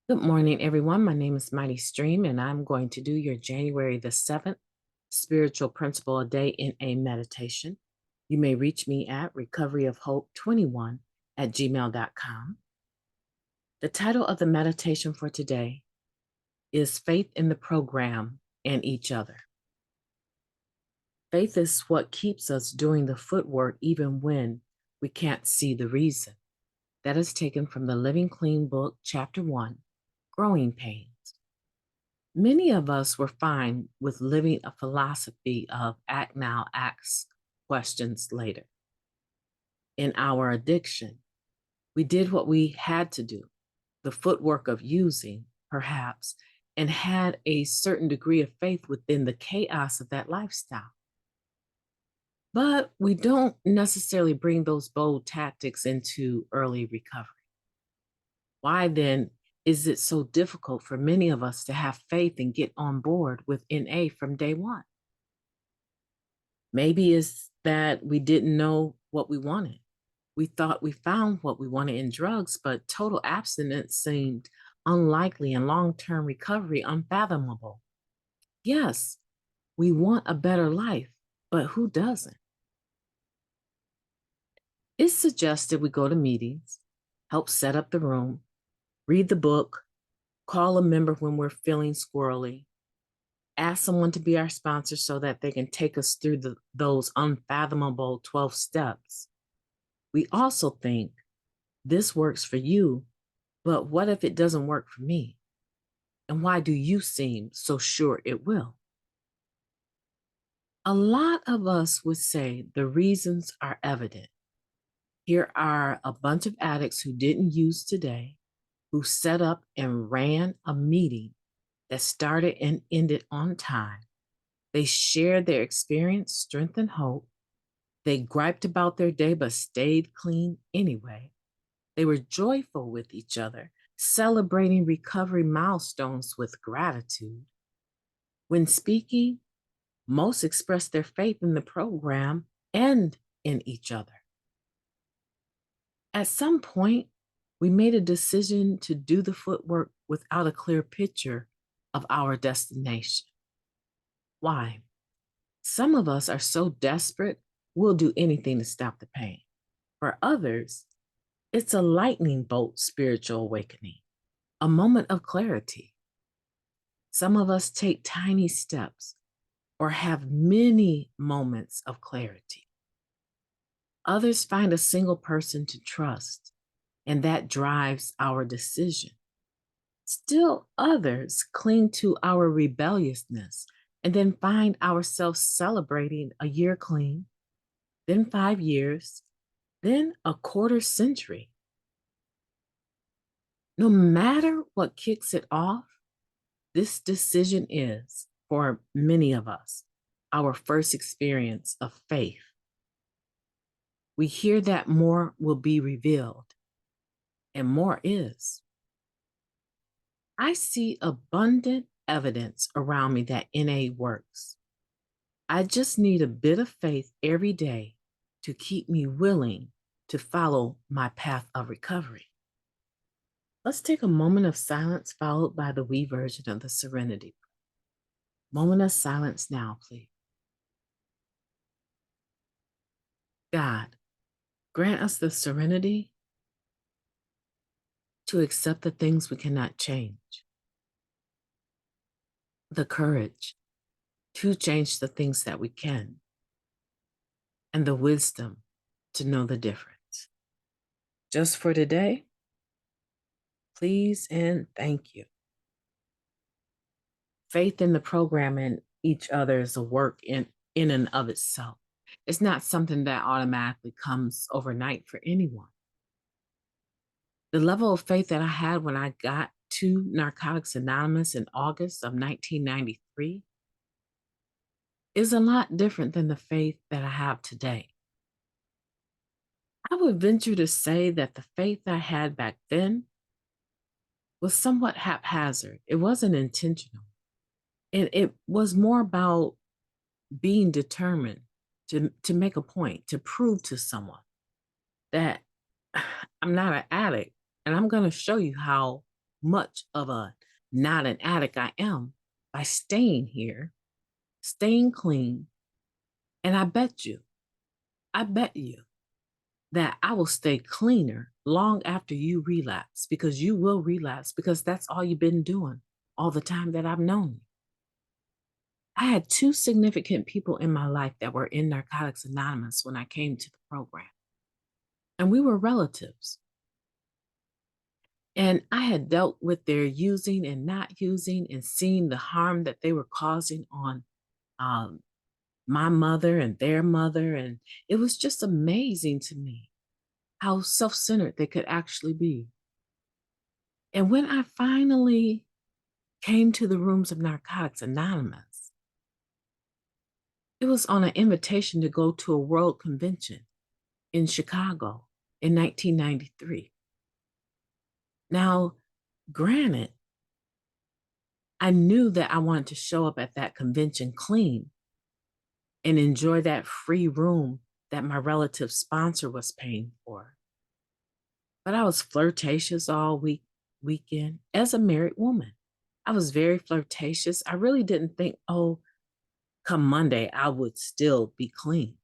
Good morning, everyone. My name is MightyStream, and I'm going to do your January the 7th spiritual principle a day in a meditation. You may reach me at recoveryofhope21@gmail.com. The title of the meditation for today is Faith in the Program and Each Other. Faith is what keeps us doing the footwork even when we can't see the reason. That is taken from the Living Clean book, Chapter 1, Growing Pains. Many of us were fine with living a philosophy of act now, ask questions later. In our addiction, we did what we had to do, the footwork of using, perhaps, and had a certain degree of faith within the chaos of that lifestyle. But we don't necessarily bring those bold tactics into early recovery. Why then is it so difficult for many of us to have faith and get on board with NA from day one? Maybe it's that we didn't know what we wanted. We thought we found what we wanted in drugs, but total abstinence seemed unlikely and long term recovery unfathomable. Yes, we want a better life, but who doesn't? It's suggested we go to meetings, help set up the room, read the book, call a member when we're feeling squirrely, ask someone to be our sponsor so that they can take us through those unfathomable 12 steps. We also think this works for you, but what if it doesn't work for me? And why do you seem so sure it will? A lot of us would say the reasons are evident. Here are a bunch of addicts who didn't use today, who set up and ran a meeting that started and ended on time. They shared their experience, strength, and hope. They griped about their day but stayed clean anyway. They were joyful with each other, celebrating recovery milestones with gratitude. When speaking, most expressed their faith in the program and in each other. At some point, we made a decision to do the footwork without a clear picture of our destination. Why? Some of us are so desperate, we'll do anything to stop the pain. For others, it's a lightning bolt spiritual awakening, a moment of clarity. Some of us take tiny steps or have many moments of clarity. Others find a single person to trust, and that drives our decision. Still others cling to our rebelliousness and then find ourselves celebrating a year clean, then 5 years, then a quarter century. No matter what kicks it off, this decision is, for many of us, our first experience of faith. We hear that more will be revealed, and more is. I see abundant evidence around me that NA works. I just need a bit of faith every day to keep me willing to follow my path of recovery. Let's take a moment of silence followed by the we version of the Serenity. Moment of silence now, please. God, grant us the serenity to accept the things we cannot change, the courage to change the things that we can, and the wisdom to know the difference. Just for today, please and thank you. Faith in the program and each other is a work in and of itself. It's not something that automatically comes overnight for anyone. The level of faith that I had when I got to Narcotics Anonymous in August of 1993 is a lot different than the faith that I have today. I would venture to say that the faith I had back then was somewhat haphazard. It wasn't intentional. And it was more about being determined to make a point, to prove to someone that I'm not an addict and I'm going to show you how much of a not an addict I am by staying here, staying clean. And I bet you that I will stay cleaner long after you relapse, because you will relapse, because that's all you've been doing all the time that I've known you. I had two significant people in my life that were in Narcotics Anonymous when I came to the program, and we were relatives. And I had dealt with their using and not using and seeing the harm that they were causing on um, my mother and their mother. And it was just amazing to me how self-centered they could actually be. And when I finally came to the rooms of Narcotics Anonymous, it was on an invitation to go to a world convention in Chicago in 1993. Now, granted, I knew that I wanted to show up at that convention clean and enjoy that free room that my relative sponsor was paying for. But I was flirtatious all weekend as a married woman. I was very flirtatious. I really didn't think, oh, come Monday, I would still be clean.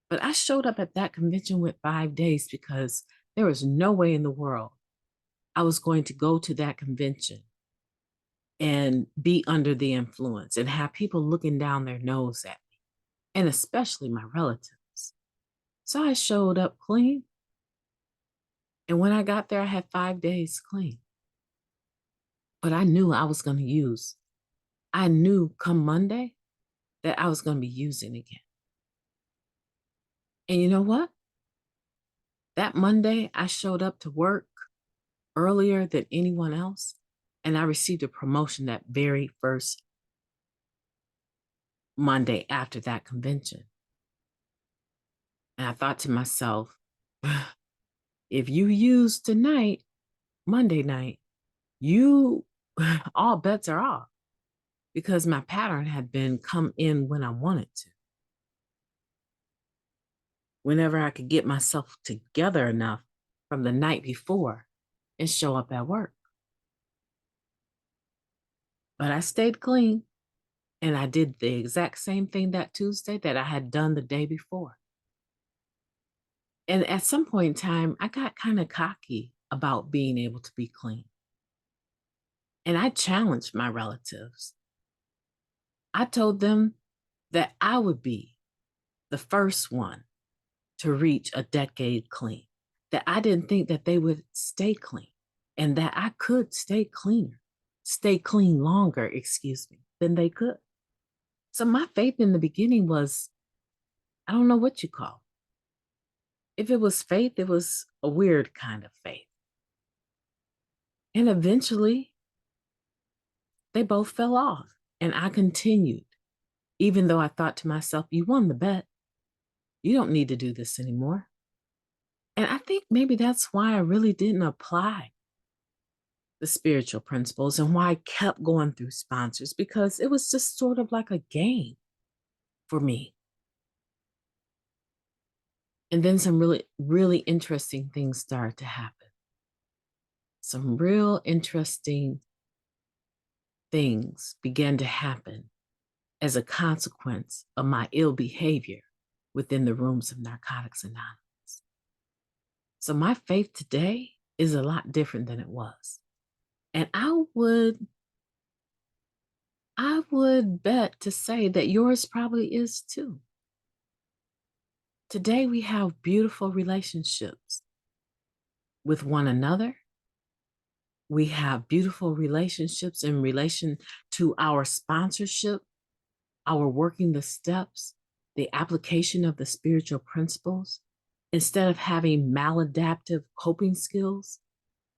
But I showed up at that convention with 5 days because there was no way in the world I was going to go to that convention and be under the influence and have people looking down their nose at me, and especially my relatives. So I showed up clean. And when I got there, I had 5 days clean. But I knew I was going to use. I knew come Monday that I was going to be using again. And you know what? That Monday, I showed up to work earlier than anyone else, and I received a promotion that very first Monday after that convention. And I thought to myself, if you use tonight, Monday night, you all bets are off, because my pattern had been come in when I wanted to. Whenever I could get myself together enough from the night before and show up at work. But I stayed clean, and I did the exact same thing that Tuesday that I had done the day before. And at some point in time, I got kind of cocky about being able to be clean. And I challenged my relatives. I told them that I would be the first one to reach a decade clean, that I didn't think that they would stay clean, and that I could stay clean longer, than they could. So my faith in the beginning was, I don't know what you call it. If it was faith, it was a weird kind of faith. And eventually, they both fell off, and I continued, even though I thought to myself, you won the bet. You don't need to do this anymore. And I think maybe that's why I really didn't apply the spiritual principles and why I kept going through sponsors, because it was just sort of like a game for me. And then some really, really interesting things started to happen. Some real interesting things began to happen as a consequence of my ill behavior within the rooms of Narcotics Anonymous. So my faith today is a lot different than it was. And I would bet to say that yours probably is too. Today we have beautiful relationships with one another. We have beautiful relationships in relation to our sponsorship, our working the steps, the application of the spiritual principles. Instead of having maladaptive coping skills,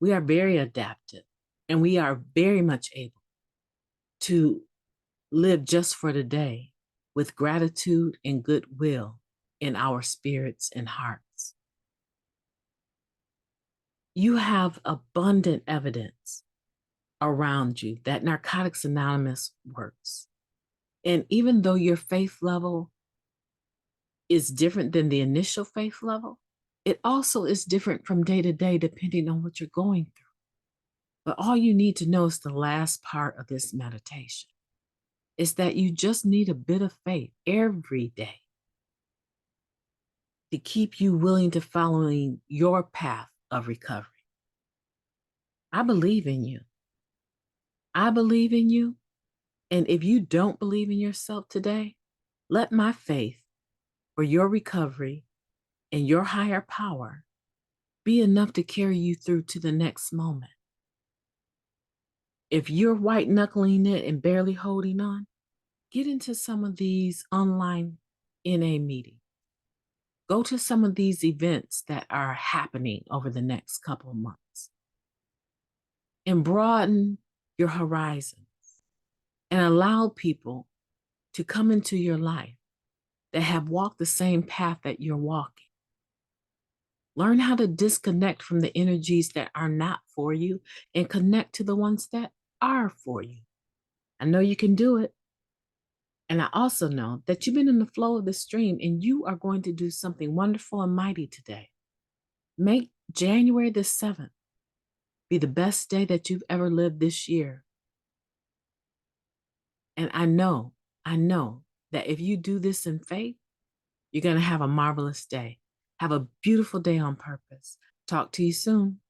we are very adaptive, and we are very much able to live just for the day with gratitude and goodwill in our spirits and hearts. You have abundant evidence around you that Narcotics Anonymous works. And even though your faith level is different than the initial faith level, it also is different from day to day depending on what you're going through. But all you need to know is the last part of this meditation is that you just need a bit of faith every day to keep you willing to following your path of recovery. I believe in you. I believe in you. And if you don't believe in yourself today, let my faith for your recovery and your higher power be enough to carry you through to the next moment. If you're white knuckling it and barely holding on, get into some of these online NA meetings. Go to some of these events that are happening over the next couple of months and broaden your horizons and allow people to come into your life that have walked the same path that you're walking. Learn how to disconnect from the energies that are not for you and connect to the ones that are for you. I know you can do it. And I also know that you've been in the flow of the stream and you are going to do something wonderful and mighty today. Make January the 7th be the best day that you've ever lived this year. And I know that if you do this in faith, you're going to have a marvelous day. Have a beautiful day on purpose. Talk to you soon.